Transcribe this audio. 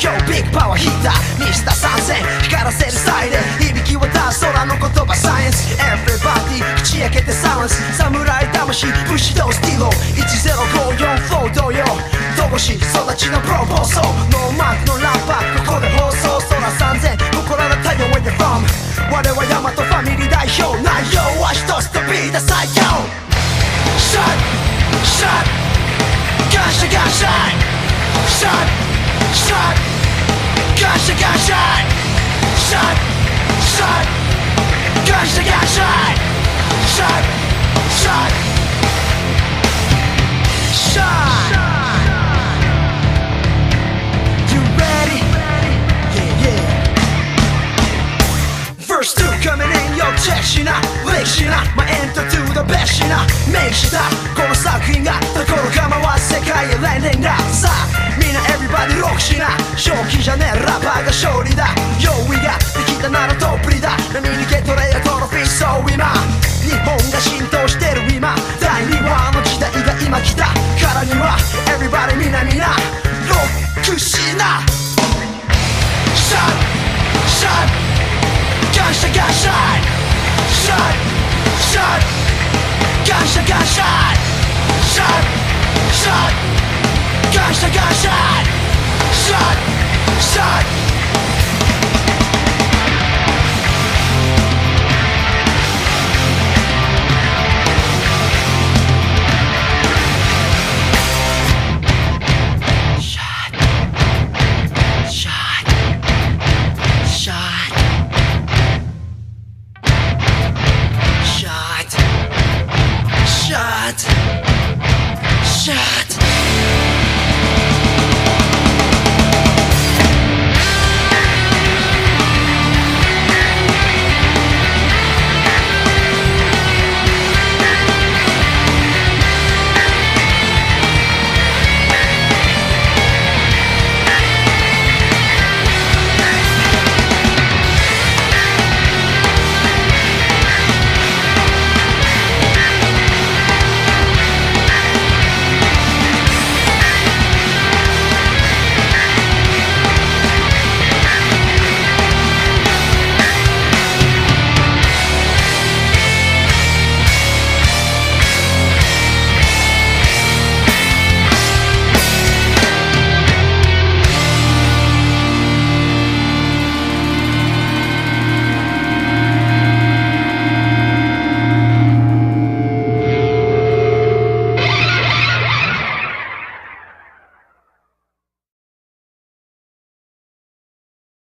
京ビッグパワーヒーターミスター参戦光らせるサイレン響き渡す空の言葉サイエンス Everybody 口開けてサウンス侍魂武士道スティーロ1054フロー同様戸越育ちのプロ暴走ノーマークのラッパーここで放送空3000心の太陽 Where you from 我はヤマトファミリー代表内容は一つとビーダ最強 Shut Shut ガンシャガンシャイ Shut Shut ガンシャガンシャイ Shut Shut ガンシャガンシャイ Shut Shut Shut You ready? Yeah yeah Verse 2 coming in yo check しな歴史な My enter to the best しなメイクしたこの作品がどころ構わず世界へ連連ださあみんな everybody ロックしな正気じゃねえラッパーが勝利だ用意ができたならトップリだ波にゲトレやトロフィーそう今日本が浸透してる今第2話の時代が今来たからには everybody みんなロックしな Shut Shut ガンシャガンシャイ Shut Shut ガンシャガンシャイ Shut Shut ガンシャガンシャイ Shut Shut